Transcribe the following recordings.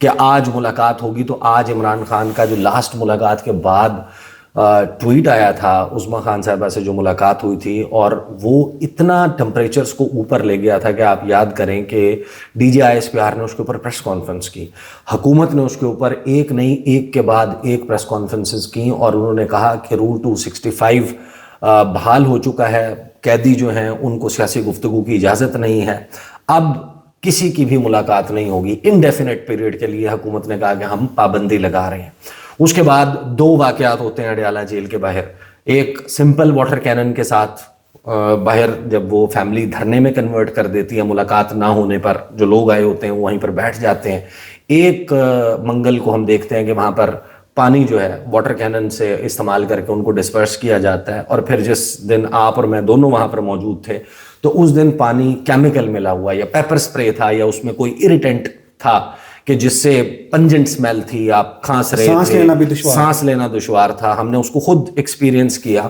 کہ آج ملاقات ہوگی. تو آج عمران خان کا جو لاسٹ ملاقات کے بعد ٹویٹ آیا تھا عظمیٰ خان صاحبہ سے جو ملاقات ہوئی تھی, اور وہ اتنا ٹمپریچرز کو اوپر لے گیا تھا کہ آپ یاد کریں کہ D G I S P R نے اس کے اوپر پریس کانفرنس کی, حکومت نے اس کے اوپر ایک نہیں ایک کے بعد ایک پریس کانفرنسز کی, اور انہوں نے کہا کہ رول 265 بحال ہو چکا ہے, قیدی جو ہیں ان کو سیاسی گفتگو کی اجازت نہیں ہے, اب کسی کی بھی ملاقات نہیں ہوگی انڈیفینٹ پیریڈ کے لیے. حکومت نے کہا کہ ہم پابندی لگا رہے ہیں. اس کے بعد 2 واقعات ہوتے ہیں اڈیالہ جیل کے باہر. ایک سمپل واٹر کینن کے ساتھ باہر جب وہ فیملی دھرنے میں کنورٹ کر دیتی ہے ملاقات نہ ہونے پر, جو لوگ آئے ہوتے ہیں وہ وہیں پر بیٹھ جاتے ہیں. ایک منگل کو ہم دیکھتے ہیں کہ وہاں پر پانی جو ہے واٹر کینن سے استعمال کر کے ان کو ڈسپرس کیا جاتا ہے, اور پھر جس دن آپ اور میں دونوں وہاں پر موجود تھے تو اس دن پانی کیمیکل ملا ہوا یا پیپر سپرے تھا یا اس میں کوئی اریٹنٹ تھا کہ جس سے پنجنٹ سمیل تھی, آپ کھانس رہے تھے, سانس لینا دشوار تھا. ہم نے اس کو خود ایکسپیرینس کیا.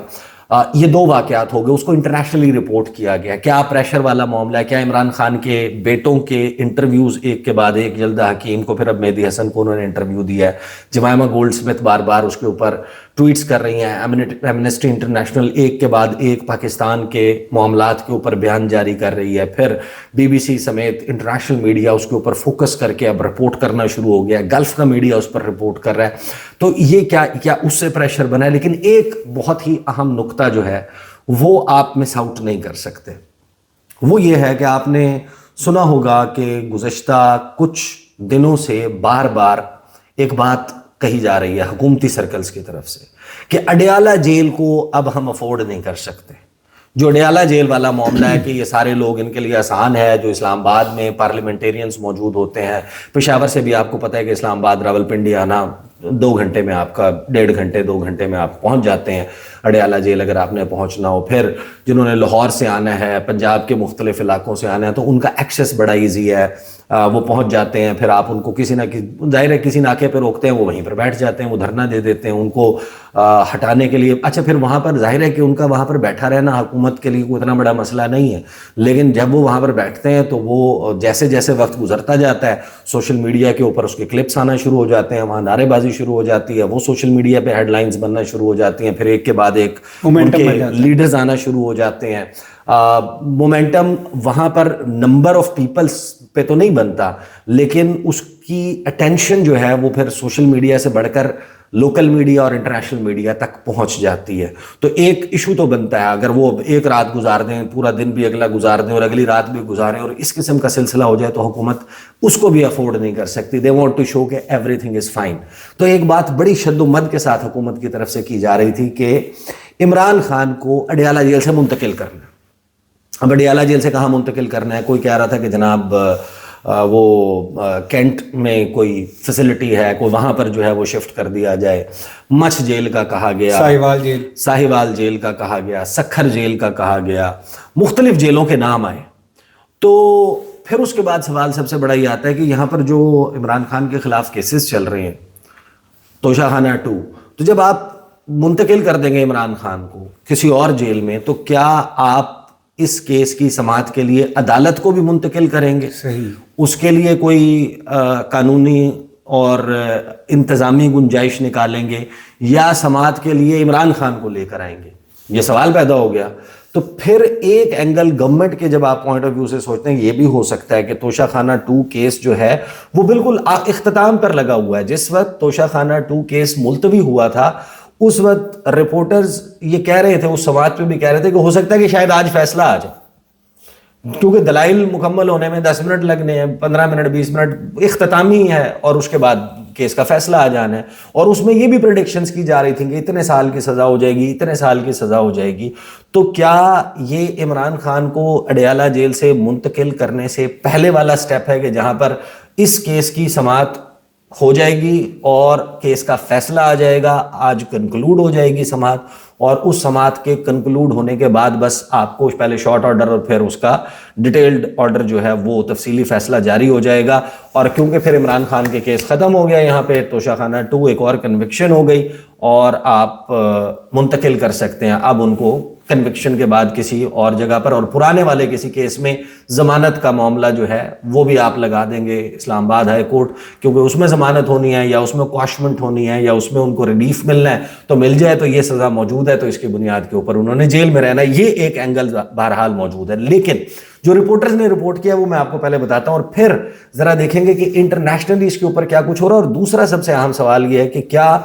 یہ 2 واقعات ہو گئے. اس کو انٹرنیشنلی رپورٹ کیا گیا. کیا پریشر والا معاملہ ہے, کیا عمران خان کے بیٹوں کے انٹرویوز ایک کے بعد ایک, جلدہ حکیم کو, پھر اب مہدی حسن کو انہوں نے انٹرویو دیا ہے, جمائمہ گولڈ سمتھ بار بار اس کے اوپر ٹویٹس کر رہی ہیں, ایمنسٹی انٹرنیشنل ایک کے بعد ایک پاکستان کے معاملات کے اوپر بیان جاری کر رہی ہے, پھر بی بی سی سمیت انٹرنیشنل میڈیا اس کے اوپر فوکس کر کے اب رپورٹ کرنا شروع ہو گیا, گلف کا میڈیا اس پر رپورٹ کر رہا ہے. تو یہ کیا اس سے پریشر بنا ہے. لیکن ایک بہت ہی اہم نقطہ جو ہے وہ آپ مس آؤٹ نہیں کر سکتے, وہ یہ ہے کہ آپ نے سنا ہوگا کہ گزشتہ کچھ دنوں سے بار بار ایک بات کہی جا رہی ہے حکومتی سرکلز کی طرف سے کہ اڈیالہ جیل کو اب ہم افورڈ نہیں کر سکتے. جو اڈیالہ جیل والا معاملہ ہے کہ یہ سارے لوگ ان کے لیے آسان ہے, جو اسلام آباد میں پارلیمنٹیرینز موجود ہوتے ہیں, پشاور سے بھی آپ کو پتہ ہے کہ اسلام آباد راولپنڈی آنا 2 گھنٹے میں آپ کا 1.5 گھنٹے 2 گھنٹے میں آپ پہنچ جاتے ہیں اڈیالہ جیل اگر آپ نے پہنچنا ہو. پھر جنہوں نے لاہور سے آنا ہے, پنجاب کے مختلف علاقوں سے آنا ہے, تو ان کا ایکسیس بڑا ایزی ہے, وہ پہنچ جاتے ہیں. پھر آپ ان کو کسی نہ کسی ظاہر ہے کسی ناکے پہ روکتے ہیں, وہ وہیں پر بیٹھ جاتے ہیں, وہ دھرنا دے دیتے ہیں ان کو ہٹانے کے لیے. اچھا پھر وہاں پر ظاہر ہے کہ ان کا وہاں پر بیٹھا رہنا حکومت کے لیے کوئی اتنا بڑا مسئلہ نہیں ہے, لیکن جب وہ وہاں پر بیٹھتے ہیں تو وہ جیسے جیسے وقت گزرتا جاتا ہے سوشل میڈیا کے اوپر اس کے کلپس آنا شروع ہو جاتے ہیں, وہاں نعرے بازی شروع ہو جاتی ہے, وہ سوشل میڈیا پہ ہیڈ لائنز بننا شروع ہو جاتی ہیں, پھر ایک کے بعد ایک ان کے لیڈرز آنا شروع ہو جاتے ہیں. مومنٹم وہاں پر نمبر آف پیپلز پہ تو نہیں بنتا, لیکن اس کی اٹینشن جو ہے وہ پھر سوشل میڈیا سے بڑھ کر لوکل میڈیا اور انٹرنیشنل میڈیا تک پہنچ جاتی ہے. تو ایک ایشو تو بنتا ہے, اگر وہ ایک رات گزار دیں, پورا دن بھی اگلا گزار دیں اور اگلی رات بھی گزاریں, اور اس قسم کا سلسلہ ہو جائے تو حکومت اس کو بھی افورڈ نہیں کر سکتی. دے وانٹ ٹو شو کہ ایوری تھنگ از فائن. تو ایک بات بڑی شد و مد کے ساتھ حکومت کی طرف سے کی جا رہی تھی کہ عمران خان کو اڈیالہ جیل سے منتقل کرنا. اب اڈیالہ جیل سے کہاں منتقل کرنا ہے, کوئی کہہ رہا تھا کہ جناب وہ کینٹ میں کوئی فیسلٹی ہے, کوئی وہاں پر جو ہے وہ شفٹ کر دیا جائے. مچھ جیل کا کہا گیا, ساہیوال جیل کا کہا گیا, سکھر جیل کا کہا گیا, مختلف جیلوں کے نام آئے. تو پھر اس کے بعد سوال سب سے بڑا یہ آتا ہے کہ یہاں پر جو عمران خان کے خلاف کیسز چل رہے ہیں توشہ خانہ 2, تو جب آپ منتقل کر دیں گے عمران خان کو کسی اور جیل میں, تو کیا آپ اس کیس کی سماعت کے لیے عدالت کو بھی منتقل کریں گے؟ صحیح. اس کے لیے کوئی قانونی اور انتظامی گنجائش نکالیں گے یا سماعت کے لیے عمران خان کو لے کر آئیں گے؟ یہ سوال پیدا ہو گیا. تو پھر ایک اینگل گورنمنٹ کے جب آپ پوائنٹ آف ویو سے سوچتے ہیں, یہ بھی ہو سکتا ہے کہ توشہ خانہ 2 کیس جو ہے وہ بالکل اختتام پر لگا ہوا ہے. جس وقت توشہ خانہ 2 کیس ملتوی ہوا تھا اس وقت رپورٹرز یہ کہہ رہے تھے, اس سماعت پہ بھی کہہ رہے تھے کہ ہو سکتا ہے کہ شاید آج فیصلہ آ جائے, کیونکہ دلائل مکمل ہونے میں 10 منٹ لگنے ہیں, 15 منٹ 20 منٹ اختتامی ہے, اور اس کے بعد کیس کا فیصلہ آ جانا ہے. اور اس میں یہ بھی پریڈکشنز کی جا رہی تھیں کہ اتنے سال کی سزا ہو جائے گی, اتنے سال کی سزا ہو جائے گی. تو کیا یہ عمران خان کو اڈیالہ جیل سے منتقل کرنے سے پہلے والا سٹیپ ہے کہ جہاں پر اس کیس کی سماعت ہو جائے گی اور کیس کا فیصلہ آ جائے گا, آج کنکلوڈ ہو جائے گی سماعت, اور اس سماعت کے کنکلوڈ ہونے کے بعد بس آپ کو پہلے شارٹ آرڈر اور پھر اس کا ڈیٹیلڈ آرڈر جو ہے وہ تفصیلی فیصلہ جاری ہو جائے گا. اور کیونکہ پھر عمران خان کے کیس ختم ہو گیا, یہاں پہ توشہ خانہ 2 ایک اور کنوکشن ہو گئی, اور آپ منتقل کر سکتے ہیں اب ان کو کنوکشن کے بعد کسی اور جگہ پر, اور پرانے والے کسی کیس میں ضمانت کا معاملہ جو ہے وہ بھی آپ لگا دیں گے اسلام آباد ہائی کورٹ, کیونکہ اس میں ضمانت ہونی ہے یا اس میں کواشمنٹ ہونی ہے یا اس میں ان کو ریلیف ملنا ہے, تو مل جائے تو یہ سزا موجود ہے, تو اس کی بنیاد کے اوپر انہوں نے جیل میں رہنا ہے. یہ ایک اینگل بہرحال موجود ہے. لیکن جو رپورٹرز نے رپورٹ کیا وہ میں آپ کو پہلے بتاتا ہوں, اور پھر ذرا دیکھیں گے کہ انٹرنیشنلی اس کے اوپر کیا کچھ ہو رہا ہے. اور دوسرا سب سے اہم سوال یہ ہے کہ کیا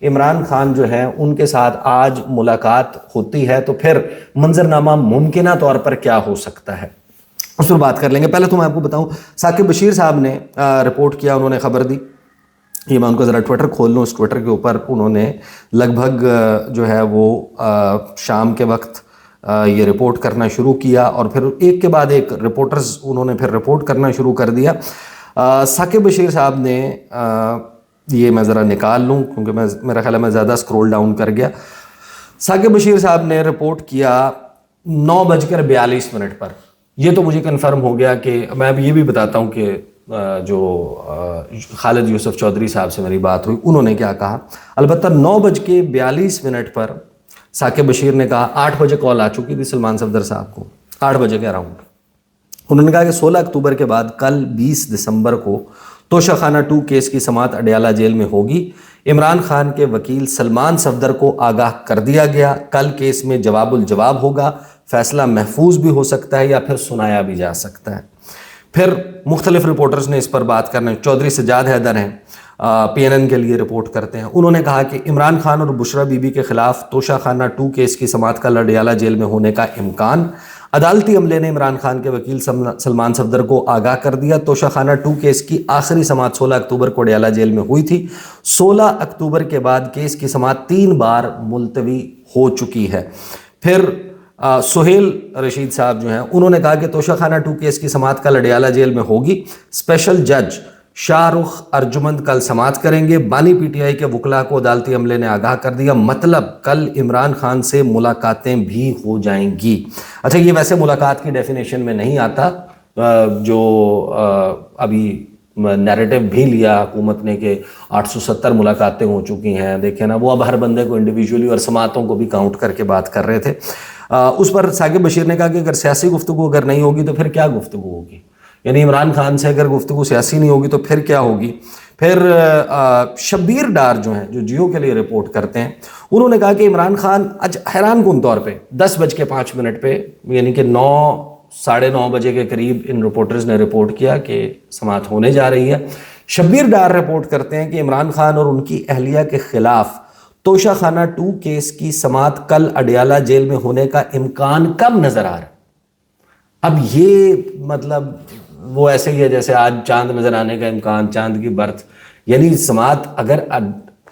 عمران خان جو ہیں ان کے ساتھ آج ملاقات ہوتی ہے تو پھر منظرنامہ ممکنہ طور پر کیا ہو سکتا ہے, اس پر بات کر لیں گے. پہلے تو میں آپ کو بتاؤں, ثاقب بشیر صاحب نے رپورٹ کیا, انہوں نے خبر دی. یہ میں ان کو ذرا ٹویٹر کھول لوں, اس ٹویٹر کے اوپر انہوں نے لگ بھگ جو ہے وہ شام کے وقت یہ رپورٹ کرنا شروع کیا, اور پھر ایک کے بعد ایک رپورٹرز انہوں نے پھر رپورٹ کرنا شروع کر دیا. ثاقب بشیر صاحب نے یہ میں ذرا نکال لوں کیونکہ میرا خیال ہے میں زیادہ سکرول ڈاؤن کر گیا. ثاقب بشیر صاحب نے رپورٹ کیا 9:42 پر. یہ تو مجھے کنفرم ہو گیا کہ میں اب یہ بھی بتاتا ہوں کہ جو خالد یوسف چودھری صاحب سے میری بات ہوئی انہوں نے کیا کہا. البتہ 9:42 پر ثاقب بشیر نے کہا, 8 بجے کال آ چکی تھی سلمان صفدر صاحب کو, 8 بجے کے اراؤنڈ. انہوں نے کہا کہ 16 اکتوبر کے بعد کل 20 دسمبر کو توشہ خانہ 2 کیس کی سماعت اڈیالہ جیل میں ہوگی. عمران خان کے وکیل سلمان صفدر کو آگاہ کر دیا گیا. کل کیس میں جواب الجواب ہوگا, فیصلہ محفوظ بھی ہو سکتا ہے یا پھر سنایا بھی جا سکتا ہے. پھر مختلف رپورٹرز نے اس پر بات کرنا. چودھری سجاد حیدر ہیں, PNN کے لیے رپورٹ کرتے ہیں. انہوں نے کہا کہ عمران خان اور بشرا بی بی کے خلاف توشہ خانہ 2 کیس کی سماعت کل اڈیالہ جیل میں ہونے کا امکان. عدالتی عملے نے عمران خان کے وکیل سلمان صفدر کو آگاہ کر دیا. توشہ خانہ 2 کیس کی آخری سماعت 16 اکتوبر کو اڈیالہ جیل میں ہوئی تھی. 16 اکتوبر کے بعد کیس کی سماعت 3 بار ملتوی ہو چکی ہے. پھر سہیل رشید صاحب جو ہیں انہوں نے کہا کہ توشہ خانہ 2 کیس کی سماعت کل اڈیالہ جیل میں ہوگی. اسپیشل جج شاہ رخ ارجمند کل سماعت کریں گے. بانی PTI کے وکلاء کو عدالتی عملے نے آگاہ کر دیا. مطلب کل عمران خان سے ملاقاتیں بھی ہو جائیں گی. اچھا, یہ ویسے ملاقات کی ڈیفینیشن میں نہیں آتا, جو ابھی نیریٹو بھی لیا حکومت نے کہ 870 ملاقاتیں ہو چکی ہیں. دیکھیں نا, وہ اب ہر بندے کو انڈیویجولی اور سماعتوں کو بھی کاؤنٹ کر کے بات کر رہے تھے. اس پر ثاقب بشیر نے کہا کہ اگر سیاسی گفتگو اگر نہیں ہوگی تو پھر کیا گفتگو ہوگی, یعنی عمران خان سے اگر گفتگو سیاسی نہیں ہوگی تو پھر کیا ہوگی. پھر شبیر ڈار جو ہیں, جو جیو کے لیے رپورٹ کرتے ہیں, انہوں نے کہا کہ عمران خان حیران کن طور پہ 10:05 پہ یعنی کہ 9:30 بجے کے قریب ان رپورٹرز نے رپورٹ کیا کہ سماعت ہونے جا رہی ہے. شبیر ڈار رپورٹ کرتے ہیں کہ عمران خان اور ان کی اہلیہ کے خلاف توشہ خانہ 2 کیس کی سماعت کل اڈیالہ جیل میں ہونے کا امکان کم نظر آ رہا ہے. اب یہ مطلب وہ ایسے ہی ہے جیسے آج چاند نظر آنے کا امکان, چاند کی برتھ, یعنی سماعت اگر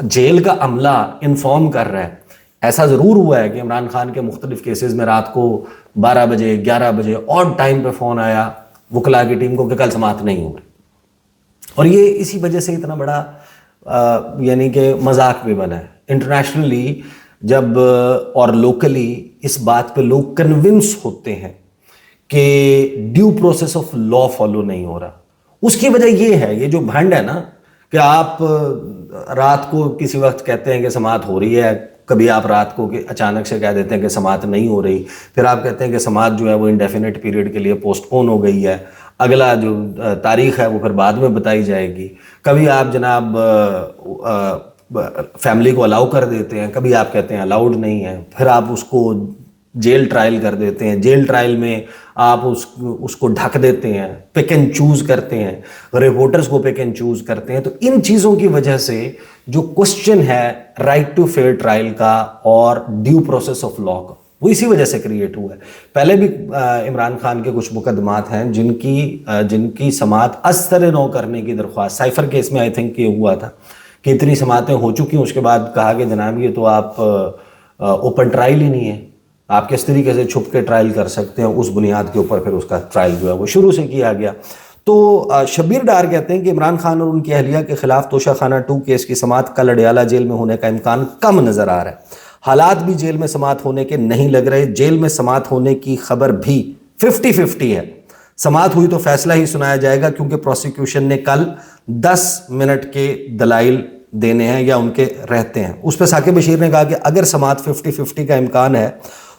جیل کا عملہ انفارم کر رہا ہے. ایسا ضرور ہوا ہے کہ عمران خان کے مختلف کیسز میں رات کو 12 بجے 11 بجے آڈ ٹائم پہ فون آیا وکلاء کی ٹیم کو کہ کل سماعت نہیں ہو رہی, اور یہ اسی وجہ سے اتنا بڑا یعنی کہ مذاق بھی بنا ہے انٹرنیشنلی جب اور لوکلی اس بات پہ لوگ کنونس ہوتے ہیں کہ due process of law follow نہیں ہو رہا. اس کی وجہ یہ ہے, یہ جو بھنڈ ہے نا کہ آپ رات کو کسی وقت کہتے ہیں کہ سماعت ہو رہی ہے, کبھی آپ رات کو اچانک سے کہہ دیتے ہیں کہ سماعت نہیں ہو رہی, پھر آپ کہتے ہیں کہ سماعت جو ہے وہ انڈیفینٹ پیریڈ کے لیے پوسٹ پون ہو گئی ہے, اگلا جو تاریخ ہے وہ پھر بعد میں بتائی جائے گی. کبھی آپ جناب فیملی کو الاؤ کر دیتے ہیں, کبھی آپ کہتے ہیں الاؤڈ نہیں ہے, پھر آپ اس کو جیل ٹرائل کر دیتے ہیں, جیل ٹرائل میں آپ اس کو ڈھک دیتے ہیں, پک اینڈ چوز کرتے ہیں, رپورٹرز کو پک اینڈ چوز کرتے ہیں. تو ان چیزوں کی وجہ سے جو کوسچن ہے رائٹ ٹو فیئر ٹرائل کا اور ڈیو پروسیس آف لا کا, وہ اسی وجہ سے کریٹ ہوا ہے. پہلے بھی عمران خان کے کچھ مقدمات ہیں جن کی سماعت ازسر نو کرنے کی درخواست, سائفر کیس میں آئی تھنک یہ ہوا تھا کہ اتنی سماعتیں ہو چکی ہیں, اس کے بعد کہا کہ جناب یہ تو آپ اوپن ٹرائل ہی نہیں ہے, آپ کس طریقے سے چھپ کے ٹرائل کر سکتے ہیں. اس بنیاد کے اوپر پھر اس کا ٹرائل جو ہے وہ شروع سے کیا گیا. تو شبیر ڈار کہتے ہیں کہ عمران خان اور ان کی اہلیہ کے خلاف توشہ خانہ 2 کیس کی سماعت کل اڈیالہ جیل میں ہونے کا امکان کم نظر آ رہا ہے. حالات بھی جیل میں سماعت ہونے کے نہیں لگ رہے. جیل میں سماعت ہونے کی خبر بھی 50-50 ہے. سماعت ہوئی تو فیصلہ ہی سنایا جائے گا کیونکہ پروسیکیوشن نے کل 10 منٹ کے دلائل دینے ہیں یا ان کے رہتے ہیں. اس پہ ثاقب بشیر نے کہا کہ اگر سماعت 50-50 کا امکان ہے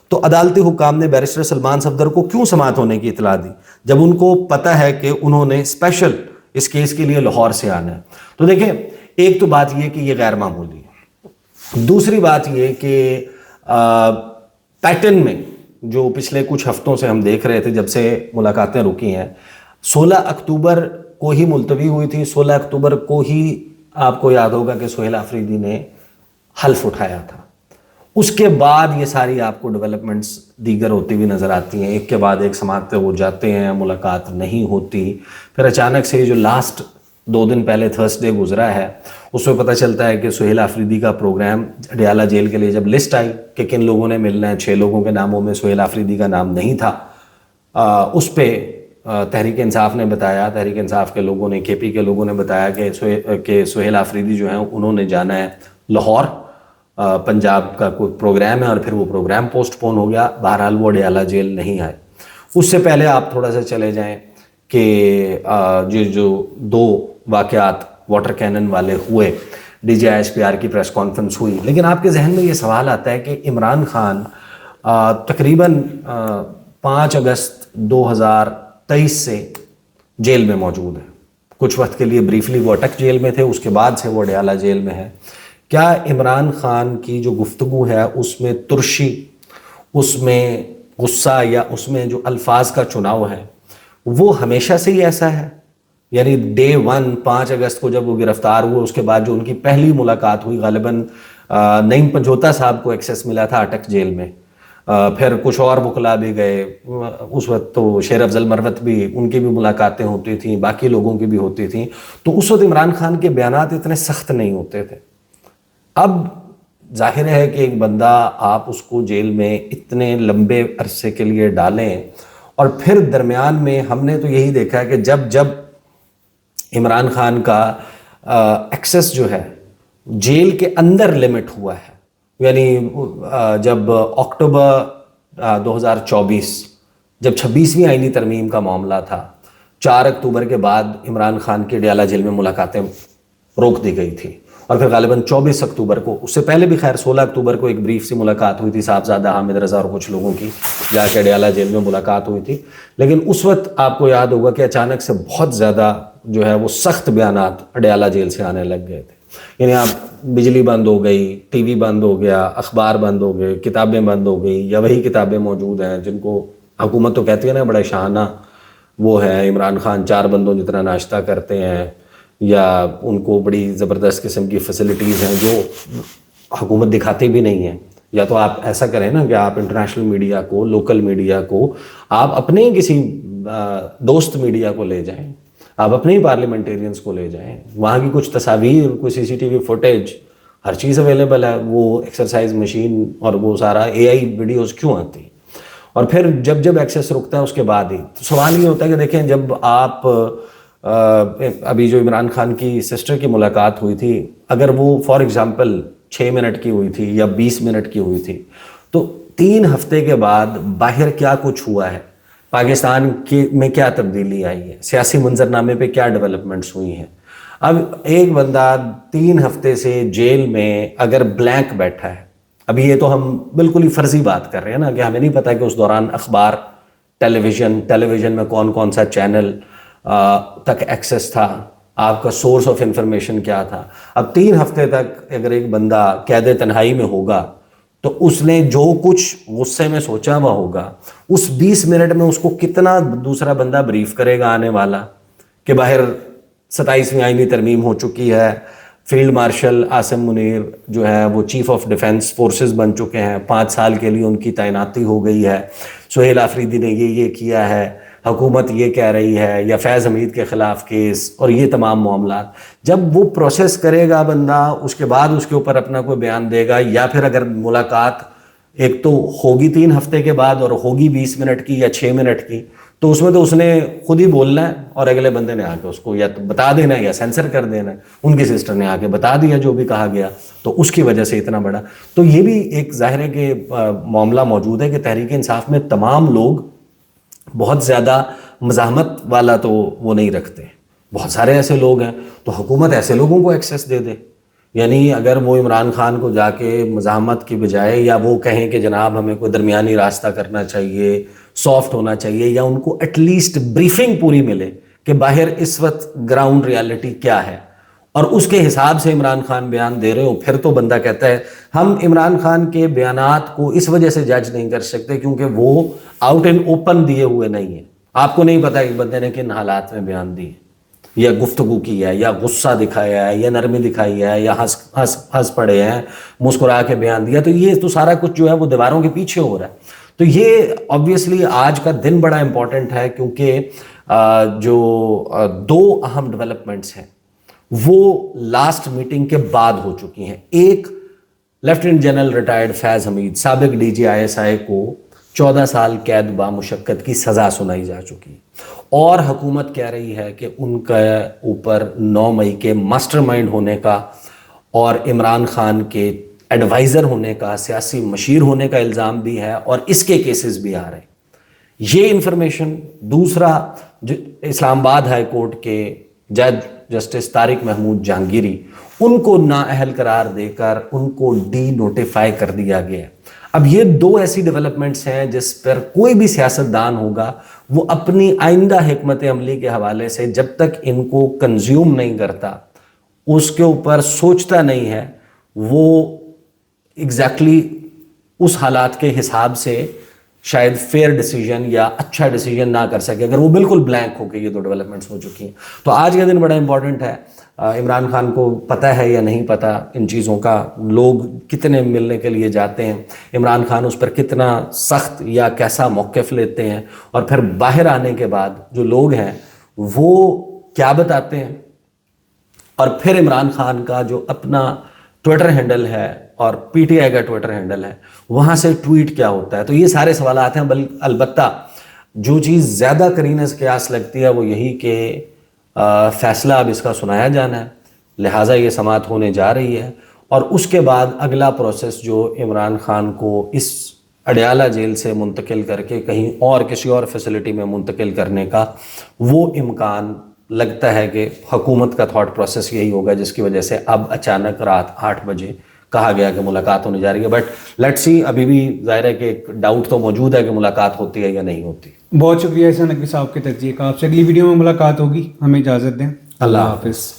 تو عدالتی حکام نے بیرسٹر سلمان صفدر کو کیوں سماعت ہونے کی اطلاع دی جب ان کو پتہ ہے کہ انہوں نے اسپیشل اس کیس کے لیے لاہور سے آنا ہے؟ تو دیکھیں، ایک تو بات یہ کہ یہ غیر معمولی ہے، دوسری بات یہ کہ پیٹرن میں جو پچھلے کچھ ہفتوں سے ہم دیکھ رہے تھے جب سے ملاقاتیں رکی ہیں، 16 اکتوبر کو ہی ملتوی ہوئی تھی، 16 اکتوبر کو ہی آپ کو یاد ہوگا کہ سہیل آفریدی نے حلف اٹھایا تھا، اس کے بعد یہ ساری آپ کو ڈیولپمنٹس دیگر ہوتی ہوئی نظر آتی ہیں، ایک کے بعد ایک سماعت پہ وہ جاتے ہیں، ملاقات نہیں ہوتی، پھر اچانک سے جو لاسٹ 2 دن پہلے تھرسڈے گزرا ہے اس میں پتہ چلتا ہے کہ سہیل آفریدی کا پروگرام اڈیالہ جیل کے لیے جب لسٹ آئی کہ کن لوگوں نے ملنا ہے، 6 لوگوں کے ناموں میں سہیل آفریدی کا نام نہیں تھا، اس پہ تحریک انصاف نے بتایا، تحریک انصاف کے لوگوں نے، کے پی کے لوگوں نے بتایا کہ سہیل آفریدی جو ہیں انہوں نے جانا ہے لاہور، پنجاب کا کوئی پروگرام ہے، اور پھر وہ پروگرام پوسٹ پون ہو گیا، بہرحال وہ اڈیالہ جیل نہیں آئے۔ اس سے پہلے آپ تھوڑا سا چلے جائیں کہ جو 2 واقعات واٹر کینن والے ہوئے، D G I S P R کی پریس کانفرنس ہوئی، لیکن آپ کے ذہن میں یہ سوال آتا ہے کہ عمران خان تقریباً 5 اگست 2023 سے جیل میں موجود ہے، کچھ وقت کے لیے بریفلی وہ اٹک جیل میں تھے، اس کے بعد سے وہ اڈیالہ جیل میں ہے۔ کیا عمران خان کی جو گفتگو ہے اس میں ترشی، اس میں غصہ، یا اس میں جو الفاظ کا چناؤ ہے وہ ہمیشہ سے ہی ایسا ہے؟ یعنی ڈے 1 5 اگست کو جب وہ گرفتار ہوئے اس کے بعد جو ان کی پہلی ملاقات ہوئی، غالباً نعیم پنجوتا صاحب کو ایکسیس ملا تھا اٹک جیل میں، پھر کچھ اور وکلاء بھی گئے، اس وقت تو شیر افضل مروت بھی، ان کی بھی ملاقاتیں ہوتی تھیں، باقی لوگوں کی بھی ہوتی تھیں، تو اس وقت عمران خان کے بیانات اتنے سخت نہیں ہوتے تھے۔ اب ظاہر ہے کہ ایک بندہ آپ اس کو جیل میں اتنے لمبے عرصے کے لیے ڈالیں، اور پھر درمیان میں ہم نے تو یہی دیکھا ہے کہ جب عمران خان کا ایکسس جو ہے جیل کے اندر لمٹ ہوا ہے، یعنی جب اکتوبر 2024 جب 26ویں آئینی ترمیم کا معاملہ تھا، 4 اکتوبر کے بعد عمران خان کی اڈیالہ جیل میں ملاقاتیں روک دی گئی تھی، اور پھر غالباً 24 اکتوبر کو، اس سے پہلے بھی خیر 16 اکتوبر کو ایک بریف سی ملاقات ہوئی تھی صاحبزادہ حامد رضا اور کچھ لوگوں کی، جا کے اڈیالہ جیل میں ملاقات ہوئی تھی، لیکن اس وقت آپ کو یاد ہوگا کہ اچانک سے بہت زیادہ جو ہے وہ سخت بیانات اڈیالہ جیل سے آنے لگ گئے تھے، یعنی آپ بجلی بند ہو گئی، ٹی وی بند ہو گیا، اخبار بند ہو گئے، کتابیں بند ہو گئی، یا وہی کتابیں موجود ہیں جن کو حکومت تو کہتی ہے نا بڑا شاہانہ وہ ہے، عمران خان 4 بندوں جتنا ناشتہ کرتے ہیں، یا ان کو بڑی زبردست قسم کی فیسلٹیز ہیں جو حکومت دکھاتی بھی نہیں ہے۔ یا تو آپ ایسا کریں نا کہ آپ انٹرنیشنل میڈیا کو، لوکل میڈیا کو، آپ اپنے کسی دوست میڈیا کو لے جائیں، آپ اپنے ہی پارلیمنٹیرینز کو لے جائیں، وہاں کی کچھ تصاویر، کوئی سی سی ٹی وی فوٹیج، ہر چیز اویلیبل ہے، وہ ایکسرسائز مشین اور وہ سارا اے آئی ویڈیوز کیوں آتی؟ اور پھر جب ایکسیس رکتا ہے اس کے بعد ہی تو سوال یہ ہوتا ہے کہ دیکھیں، جب آپ ابھی جو عمران خان کی سسٹر کی ملاقات ہوئی تھی، اگر وہ فار ایگزامپل 6 منٹ کی ہوئی تھی یا 20 منٹ کی ہوئی تھی، تو 3 ہفتے کے بعد باہر کیا کچھ ہوا ہے، پاکستان میں کیا تبدیلی آئی ہے، سیاسی منظرنامے پہ کیا ڈیولپمنٹس ہوئی ہیں۔ اب ایک بندہ 3 ہفتے سے جیل میں اگر بلینک بیٹھا ہے، ابھی یہ تو ہم بالکل ہی فرضی بات کر رہے ہیں نا کہ ہمیں نہیں پتہ کہ اس دوران اخبار، ٹیلی ویژن میں کون سا چینل تک ایکسس تھا، آپ کا سورس آف انفارمیشن کیا تھا۔ اب 3 ہفتے تک اگر ایک بندہ قید تنہائی میں ہوگا تو اس نے جو کچھ غصے میں سوچا ہوا ہوگا، اس 20 منٹ میں اس کو کتنا دوسرا بندہ بریف کرے گا آنے والا کہ باہر 27ویں آئینی ترمیم ہو چکی ہے، فیلڈ مارشل عاصم منیر جو ہے وہ چیف آف ڈیفنس فورسز بن چکے ہیں، 5 سال کے لیے ان کی تعیناتی ہو گئی ہے، سہیل آفریدی نے یہ کیا ہے، حکومت یہ کہہ رہی ہے، یا فیض حمید کے خلاف کیس، اور یہ تمام معاملات جب وہ پروسیس کرے گا بندہ، اس کے بعد اس کے اوپر اپنا کوئی بیان دے گا، یا پھر اگر ملاقات ایک تو ہوگی 3 ہفتے کے بعد اور ہوگی 20 منٹ کی یا 6 منٹ کی، تو اس میں تو اس نے خود ہی بولنا ہے اور اگلے بندے نے آ کے اس کو یا بتا دینا ہے یا سینسر کر دینا ہے۔ ان کی سسٹر نے آ کے بتا دیا جو بھی کہا گیا، تو اس کی وجہ سے اتنا بڑا، تو یہ بھی ایک ظاہر ہے کہ معاملہ موجود ہے کہ تحریک انصاف میں تمام لوگ بہت زیادہ مزاحمت والا تو وہ نہیں رکھتے، بہت سارے ایسے لوگ ہیں، تو حکومت ایسے لوگوں کو ایکسیس دے دے، یعنی اگر وہ عمران خان کو جا کے مزاحمت کی بجائے یا وہ کہیں کہ جناب ہمیں کوئی درمیانی راستہ کرنا چاہیے, سافٹ ہونا چاہیے, یا ان کو ایٹ لیسٹ بریفنگ پوری ملے کہ باہر اس وقت گراؤنڈ ریالٹی کیا ہے اور اس کے حساب سے عمران خان بیان دے رہے ہو, پھر تو بندہ کہتا ہے ہم عمران خان کے بیانات کو اس وجہ سے جج نہیں کر سکتے کیونکہ وہ آؤٹ اینڈ اوپن دیے ہوئے نہیں ہیں. آپ کو نہیں پتا کہ بندے نے کن حالات میں بیان دیے, یا گفتگو کی ہے, یا غصہ دکھایا ہے, یا نرمی دکھائی ہے, یا ہنس پڑے ہیں, مسکرا کے بیان دیا. تو یہ تو سارا کچھ جو ہے وہ دیواروں کے پیچھے ہو رہا ہے. تو یہ آبویسلی آج کا دن بڑا امپورٹنٹ ہے کیونکہ جو دو اہم ڈیولپمنٹس ہیں وہ لاسٹ میٹنگ کے بعد ہو چکی ہیں. ایک, لیفٹیننٹ جنرل ریٹائرڈ فیض حمید سابق ڈی جی ISI کو 14 سال قید بامشقت کی سزا سنائی جا چکی ہے, اور حکومت کہہ رہی ہے کہ ان کے اوپر 9 مئی کے ماسٹر مائنڈ ہونے کا اور عمران خان کے ایڈوائزر ہونے کا, سیاسی مشیر ہونے کا الزام بھی ہے, اور اس کے کیسز بھی آ رہے ہیں. یہ انفارمیشن. دوسرا, اسلام آباد ہائی کورٹ کے جج جسٹس طارق محمود جہانگیری, ان کو نااہل قرار دے کر ان کو ڈی نوٹیفائی کر دیا گیا. اب یہ دو ایسی ڈیولپمنٹس ہیں جس پر کوئی بھی سیاستدان ہوگا وہ اپنی آئندہ حکمت عملی کے حوالے سے جب تک ان کو کنزیوم نہیں کرتا, اس کے اوپر سوچتا نہیں ہے, وہ ایگزیکٹلی اس حالات کے حساب سے شاید فیئر ڈیسیجن یا اچھا ڈیسیجن نہ کر سکے اگر وہ بالکل بلینک ہو کے یہ دو ڈیولپمنٹس ہو چکی ہیں. تو آج کا دن بڑا امپورٹنٹ ہے. عمران خان کو پتہ ہے یا نہیں پتہ ان چیزوں کا, لوگ کتنے ملنے کے لیے جاتے ہیں, عمران خان اس پر کتنا سخت یا کیسا موقف لیتے ہیں, اور پھر باہر آنے کے بعد جو لوگ ہیں وہ کیا بتاتے ہیں, اور پھر عمران خان کا جو اپنا ٹویٹر ہینڈل ہے اور PTI کا ٹویٹر ہینڈل ہے وہاں سے ٹویٹ کیا ہوتا ہے. تو یہ سارے سوالات ہیں. البتہ جو چیز زیادہ قرینہ قیاس لگتی ہے وہ یہی کہ فیصلہ اب اس کا سنایا جانا ہے, لہٰذا یہ سماعت ہونے جا رہی ہے, اور اس کے بعد اگلا پروسیس جو عمران خان کو اس اڈیالہ جیل سے منتقل کر کے کہیں اور کسی اور فیسلٹی میں منتقل کرنے کا وہ امکان لگتا ہے کہ حکومت کا تھاٹ پروسیس یہی ہوگا, جس کی وجہ سے اب اچانک رات 8 بجے کہا گیا کہ ملاقات ہونے جا رہی ہے. بٹ لیٹس سی, ابھی بھی ظاہر ہے کہ ایک ڈاؤٹ تو موجود ہے کہ ملاقات ہوتی ہے یا نہیں ہوتی. بہت شکریہ احسان نقوی صاحب کے تجزیے کا. آپ سے اگلی ویڈیو میں ملاقات ہوگی. ہمیں اجازت دیں. اللہ حافظ.